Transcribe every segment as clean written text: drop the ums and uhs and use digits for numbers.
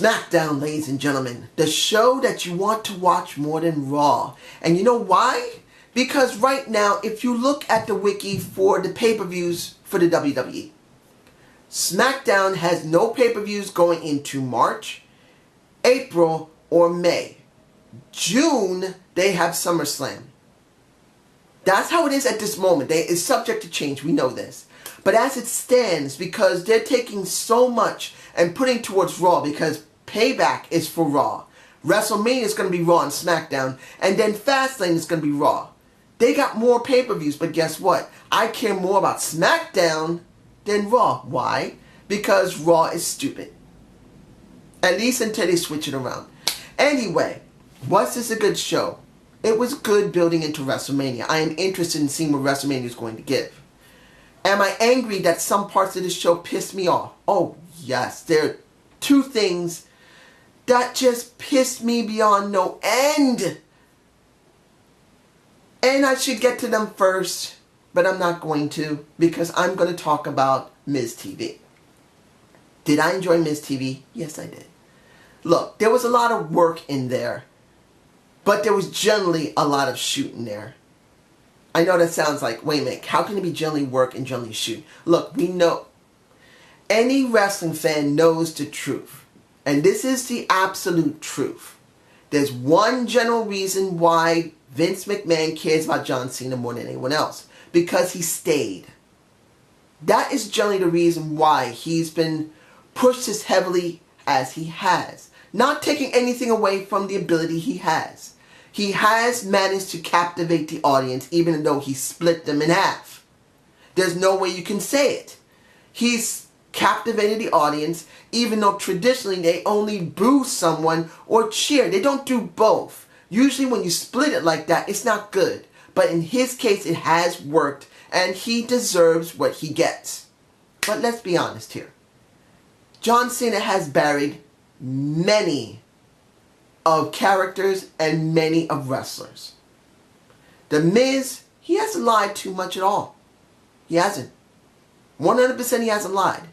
Smackdown, ladies and gentlemen. The show that you want to watch more than Raw. And you know why? Because right now, if you look at the wiki for the pay-per-views for the WWE, Smackdown has no pay-per-views going into March, April, or May. June, they have SummerSlam. That's how it is at this moment. It's subject to change, we know this. But as it stands, because they're taking so much and putting towards Raw, because Payback is for Raw. WrestleMania is going to be Raw and SmackDown, and then Fastlane is going to be Raw. They got more pay-per-views, but guess what? I care more about SmackDown than Raw. Why? Because Raw is stupid. At least until they switch it around. Anyway, was this a good show? It was good building into WrestleMania. I am interested in seeing what WrestleMania is going to give. Am I angry that some parts of this show pissed me off? Oh, yes. There are two things that just pissed me beyond no end. And I should get to them first, but I'm not going to, because I'm going to talk about Miz TV. Did I enjoy Miz TV? Yes, I did. Look, there was a lot of work in there, but there was generally a lot of shooting there. I know that sounds like, wait a minute, how can it be generally work and generally shoot? Look, we know, any wrestling fan knows the truth. And this is the absolute truth. There's one general reason why Vince McMahon cares about John Cena more than anyone else. Because he stayed. That is generally the reason why he's been pushed as heavily as he has. Not taking anything away from the ability he has. He has managed to captivate the audience even though he split them in half. There's no way you can say it. He's captivated the audience even though traditionally they only boo someone or cheer. They don't do both. Usually when you split it like that, it's not good. But in his case, it has worked and he deserves what he gets. But let's be honest here. John Cena has buried many of characters and many of wrestlers. The Miz, he hasn't lied too much at all. He hasn't. 100% he hasn't lied.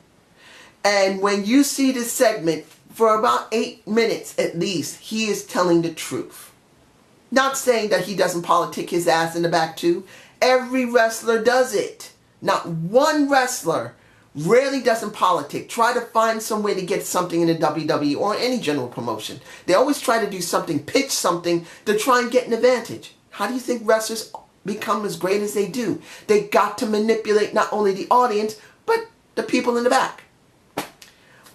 And when you see this segment, for about 8 minutes at least, he is telling the truth. Not saying that he doesn't politic his ass in the back too. Every wrestler does it. Not one wrestler rarely doesn't politic. Try to find some way to get something in the WWE or any general promotion. They always try to do something, pitch something to try and get an advantage. How do you think wrestlers become as great as they do? They got to manipulate not only the audience, but the people in the back.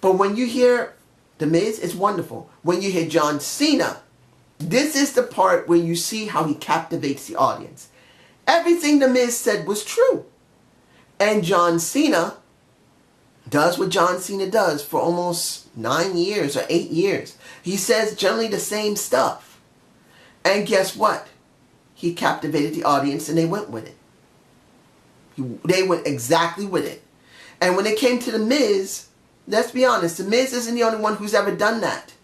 But when you hear The Miz, it's wonderful. When you hear John Cena, this is the part where you see how he captivates the audience. Everything The Miz said was true. And John Cena does what John Cena does for almost 9 years or 8 years. He says generally the same stuff. And guess what? He captivated the audience and they went with it. They went exactly with it. And when it came to The Miz, let's be honest, The Miz isn't the only one who's ever done that.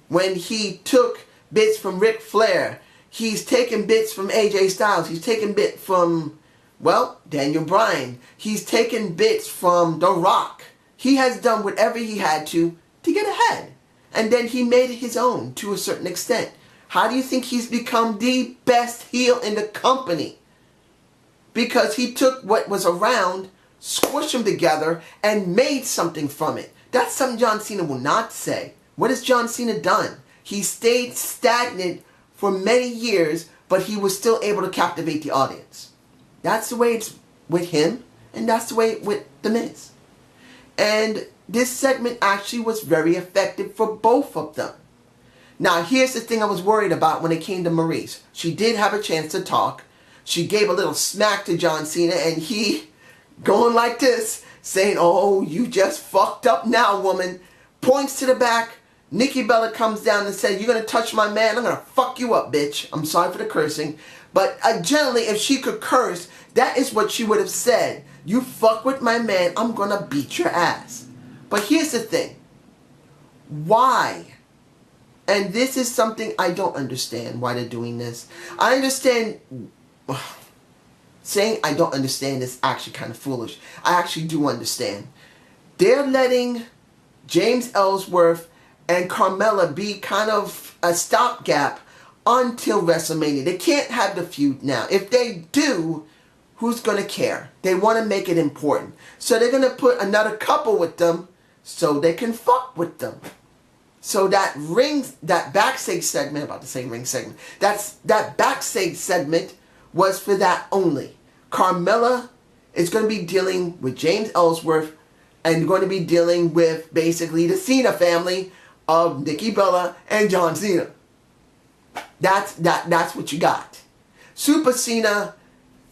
When he took bits from Ric Flair, he's taken bits from AJ Styles, he's taken bits from, well, Daniel Bryan. He's taken bits from The Rock. He has done whatever he had to get ahead. And then he made it his own to a certain extent. How do you think he's become the best heel in the company? Because he took what was around, squished them together, and made something from it. That's something John Cena will not say. What has John Cena done? He stayed stagnant for many years, but he was still able to captivate the audience. That's the way it's with him, and that's the way with The Miz. And this segment actually was very effective for both of them. Now, here's the thing I was worried about when it came to Maurice. She did have a chance to talk. She gave a little smack to John Cena, and he, going like this, saying, "Oh, you just fucked up now, woman." Points to the back. Nikki Bella comes down and says, "You're going to touch my man? I'm going to fuck you up, bitch." I'm sorry for the cursing. But generally, if she could curse, that is what she would have said. "You fuck with my man, I'm going to beat your ass." But here's the thing. Why? And this is something I don't understand why they're doing this. I understand. Saying I don't understand is actually kind of foolish. I actually do understand. They're letting James Ellsworth and Carmella be kind of a stopgap until WrestleMania. They can't have the feud now. If they do, who's going to care? They want to make it important. So they're going to put another couple with them so they can fuck with them. So that backstage segment, about to say ring segment, that backstage segment was for that only. Carmella is going to be dealing with James Ellsworth and going to be dealing with basically the Cena family of Nikki Bella and John Cena. That's what you got. Super Cena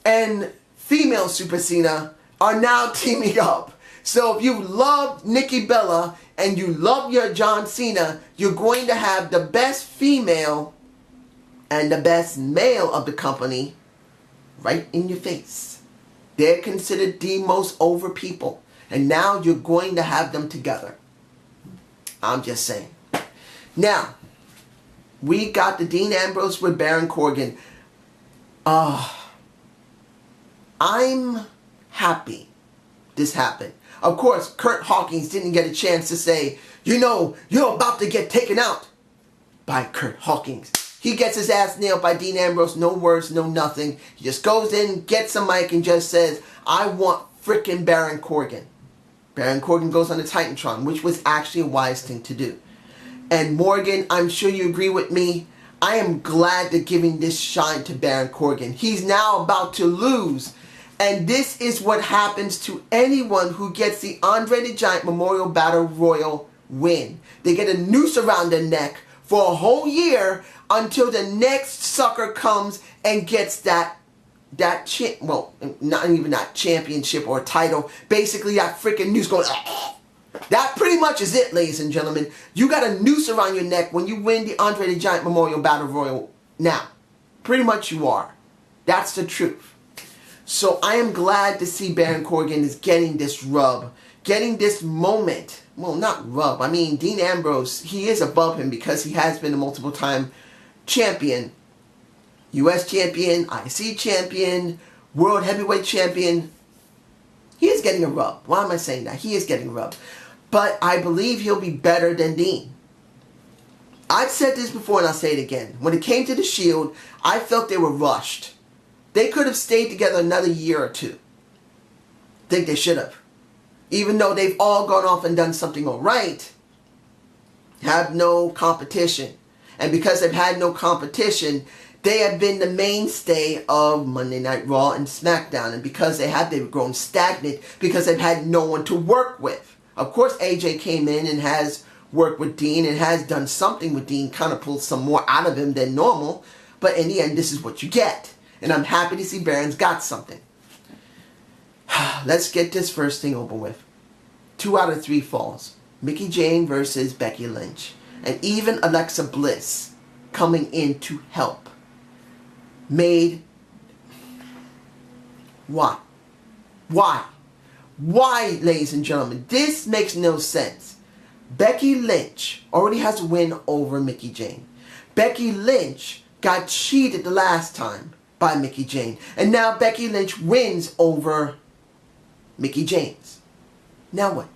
and female Super Cena are now teaming up. So if you love Nikki Bella and you love your John Cena, you're going to have the best female and the best male of the company right in your face. They're considered the most over people. And now you're going to have them together. I'm just saying. Now, we got the Dean Ambrose with Baron Corbin. I'm happy this happened. Of course, Curt Hawkins didn't get a chance to say, you know, you're about to get taken out by Curt Hawkins. He gets his ass nailed by Dean Ambrose. No words, no nothing. He just goes in, gets a mic, and just says, I want frickin' Baron Corbin. Baron Corbin goes on the Titantron, which was actually a wise thing to do. And Morgan, I'm sure you agree with me. I am glad they're giving this shine to Baron Corbin. He's now about to lose. And this is what happens to anyone who gets the Andre the Giant Memorial Battle Royal win. They get a noose around their neck for a whole year until the next sucker comes and gets that not even that championship or title. Basically, that freaking noose goes. That pretty much is it, ladies and gentlemen. You got a noose around your neck when you win the Andre the Giant Memorial Battle Royal. Now, pretty much you are. That's the truth. So I am glad to see Baron Corbin is getting this rub, getting this moment. Well, not rub. I mean, Dean Ambrose, he is above him because he has been a multiple-time champion. U.S. champion, IC champion, World Heavyweight champion. He is getting a rub. Why am I saying that? He is getting a rub. But I believe he'll be better than Dean. I've said this before and I'll say it again. When it came to the Shield, I felt they were rushed. They could have stayed together another year or two. I think they should have. Even though they've all gone off and done something alright, have no competition. And because they've had no competition, they have been the mainstay of Monday Night Raw and Smackdown. And because they've grown stagnant because they've had no one to work with. Of course, AJ came in and has worked with Dean and has done something with Dean, kind of pulled some more out of him than normal. But in the end, this is what you get. And I'm happy to see Baron's got something. Let's get this first thing over with. 2 out of 3 falls. Mickie James versus Becky Lynch. And even Alexa Bliss coming in to help. Made... Why? Why? Why, ladies and gentlemen? This makes no sense. Becky Lynch already has a win over Mickie James. Becky Lynch got cheated the last time by Mickie James. And now Becky Lynch wins over Mickie James. Now what?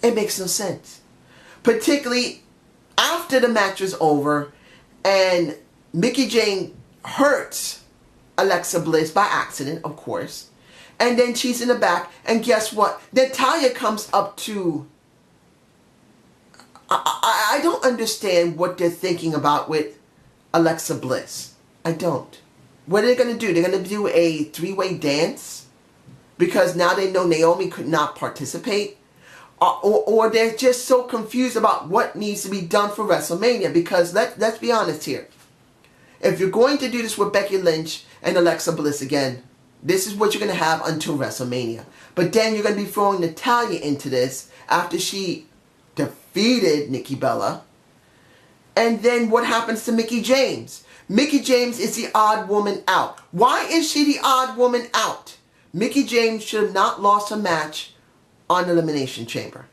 It makes no sense. Particularly after the match was over and Mickie James hurts Alexa Bliss by accident, of course. And then she's in the back. And guess what? Natalya comes up to... I don't understand what they're thinking about with Alexa Bliss. I don't. What are they going to do? They're going to do a 3-way dance? Because now they know Naomi could not participate? Or they're just so confused about what needs to be done for WrestleMania. Because let's be honest here. If you're going to do this with Becky Lynch and Alexa Bliss again, this is what you're going to have until WrestleMania. But then you're going to be throwing Natalya into this after she defeated Nikki Bella. And then what happens to Mickie James? Mickie James is the odd woman out. Why is she the odd woman out? Mickie James should have not lost her match on Elimination Chamber.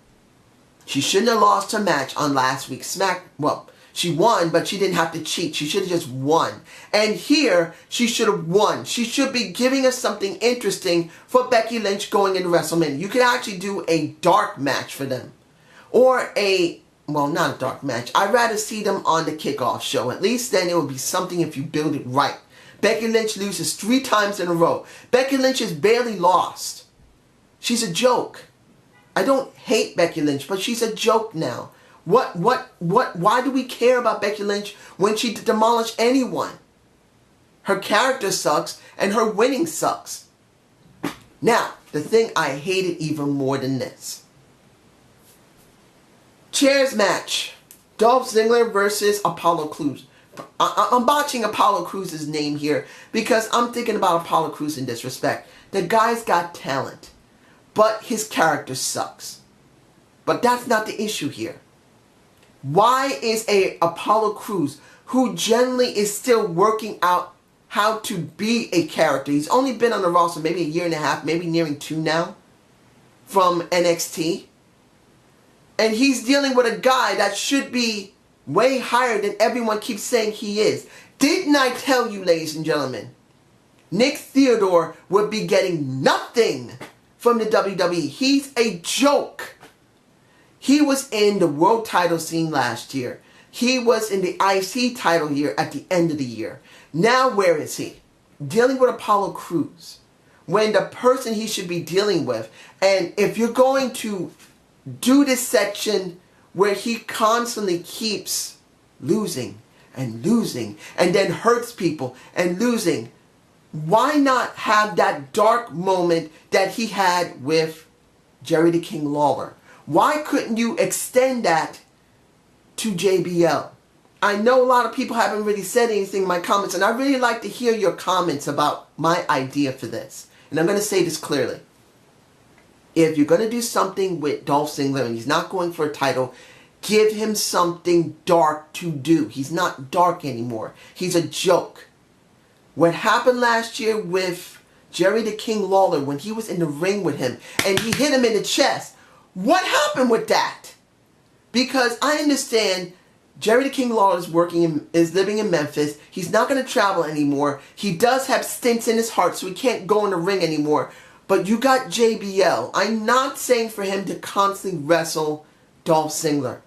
She shouldn't have lost her match on last week's Well, she won, but she didn't have to cheat. She should have just won. And here, she should have won. She should be giving us something interesting for Becky Lynch going into WrestleMania. You could actually do a dark match for them. Or a well, not a dark match. I'd rather see them on the kickoff show. At least then it would be something if you build it right. Becky Lynch loses 3 times in a row. Becky Lynch has barely lost. She's a joke. I don't hate Becky Lynch, but she's a joke now. Why do we care about Becky Lynch when she demolished anyone? Her character sucks and her winning sucks. Now, the thing I hated even more than this. Chairs match. Dolph Ziggler versus Apollo Crews. I'm botching Apollo Crews' name here because I'm thinking about Apollo Crews in disrespect. The guy's got talent, but his character sucks. But that's not the issue here. Why is a Apollo Crews, who generally is still working out how to be a character, he's only been on the roster maybe a year and a half, maybe nearing 2 now, from NXT, and he's dealing with a guy that should be way higher than everyone keeps saying he is. Didn't I tell you, ladies and gentlemen, Nick Theodore would be getting nothing from the WWE. He's a joke. He was in the world title scene last year. He was in the IC title here at the end of the year. Now where is he? Dealing with Apollo Crews. When the person he should be dealing with, and if you're going to do this section where he constantly keeps losing and losing and then hurts people and losing, why not have that dark moment that he had with Jerry the King Lawler? Why couldn't you extend that to JBL? I know a lot of people haven't really said anything in my comments, and I really like to hear your comments about my idea for this. And I'm going to say this clearly. If you're going to do something with Dolph Ziggler and he's not going for a title, give him something dark to do. He's not dark anymore. He's a joke. What happened last year with Jerry the King Lawler when he was in the ring with him and he hit him in the chest, what happened with that? Because I understand Jerry the King Lawler is living in Memphis. He's not going to travel anymore. He does have stints in his heart, so he can't go in the ring anymore. But you got JBL. I'm not saying for him to constantly wrestle Dolph Ziggler.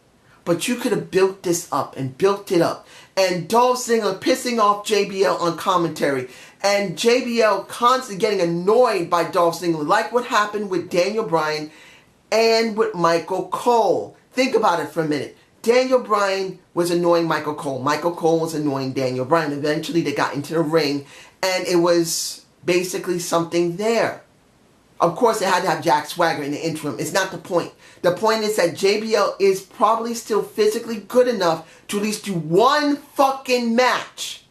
But you could have built this up and built it up. And Dolph Ziggler pissing off JBL on commentary. And JBL constantly getting annoyed by Dolph Ziggler. Like what happened with Daniel Bryan and with Michael Cole. Think about it for a minute. Daniel Bryan was annoying Michael Cole. Michael Cole was annoying Daniel Bryan. Eventually they got into the ring and it was basically something there. Of course, they had to have Jack Swagger in the interim. It's not the point. The point is that JBL is probably still physically good enough to at least do one fucking match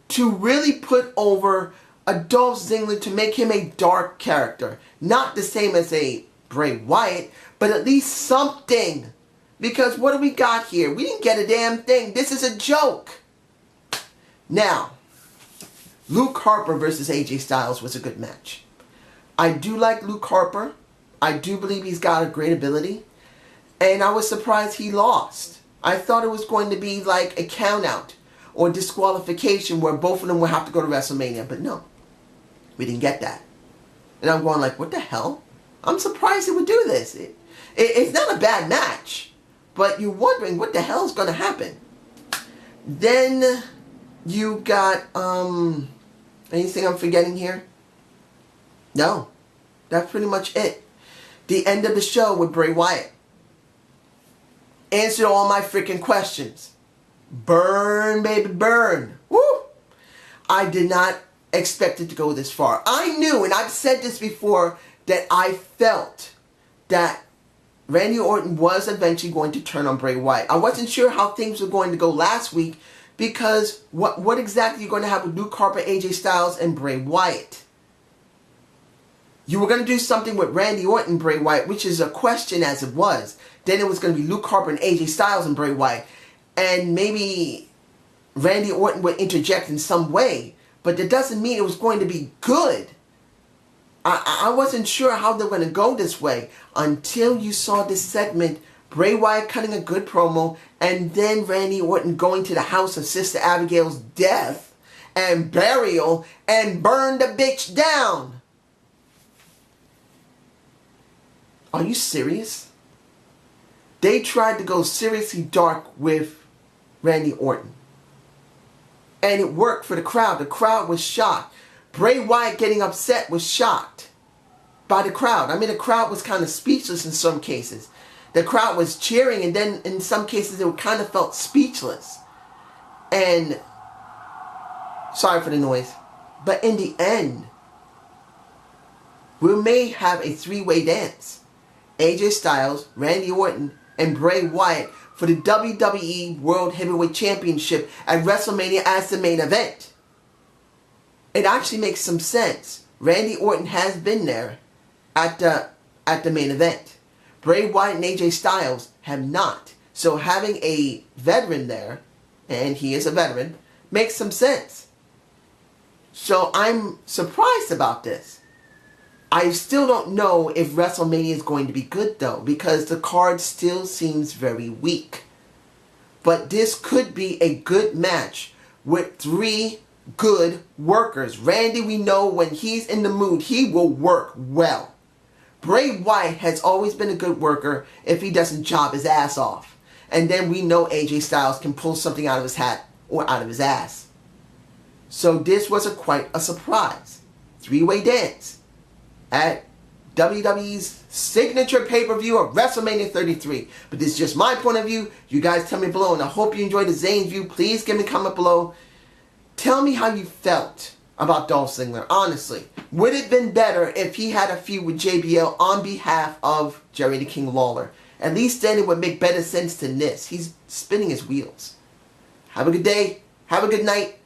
to really put over a Dolph Ziggler to make him a dark character. Not the same as a Bray Wyatt, but at least something. Because what do we got here? We didn't get a damn thing. This is a joke. Now, Luke Harper versus AJ Styles was a good match. I do like Luke Harper. I do believe he's got a great ability. And I was surprised he lost. I thought it was going to be like a countout or disqualification where both of them would have to go to WrestleMania. But no, we didn't get that. And I'm going like, what the hell? I'm surprised it would do this. It's not a bad match. But you're wondering what the hell is going to happen. Then you got, anything I'm forgetting here? No, that's pretty much it. The end of the show with Bray Wyatt. Answered all my freaking questions. Burn, baby, burn. Woo! I did not expect it to go this far. I knew, and I've said this before, that I felt that Randy Orton was eventually going to turn on Bray Wyatt. I wasn't sure how things were going to go last week because what exactly are you going to have with Luke Harper, AJ Styles, and Bray Wyatt? You were going to do something with Randy Orton and Bray Wyatt, which is a question as it was. Then it was going to be Luke Harper and AJ Styles and Bray Wyatt. And maybe Randy Orton would interject in some way. But that doesn't mean it was going to be good. I wasn't sure how they were going to go this way until you saw this segment. Bray Wyatt cutting a good promo. And then Randy Orton going to the house of Sister Abigail's death and burial and burn the bitch down. Are you serious? They tried to go seriously dark with Randy Orton. And it worked for the crowd. The crowd was shocked. Bray Wyatt getting upset was shocked by the crowd. I mean, the crowd was kind of speechless in some cases. The crowd was cheering, and then in some cases it kind of felt speechless. And, sorry for the noise, but in the end, we may have a three-way dance. AJ Styles, Randy Orton, and Bray Wyatt for the WWE World Heavyweight Championship at WrestleMania as the main event. It actually makes some sense. Randy Orton has been there at the main event. Bray Wyatt and AJ Styles have not. So having a veteran there, and he is a veteran, makes some sense. So I'm surprised about this. I still don't know if WrestleMania is going to be good though, because the card still seems very weak. But this could be a good match with three good workers. Randy, we know when he's in the mood, he will work well. Bray Wyatt has always been a good worker if he doesn't job his ass off. And then we know AJ Styles can pull something out of his hat or out of his ass. So this was quite a surprise. Three-way dance at WWE's signature pay-per-view of WrestleMania 33. But this is just my point of view. You guys tell me below, and I hope you enjoyed the Zane view. Please give me a comment below. Tell me how you felt about Dolph Ziggler, honestly. Would it have been better if he had a feud with JBL on behalf of Jerry the King Lawler? At least then it would make better sense than this. He's spinning his wheels. Have a good day. Have a good night.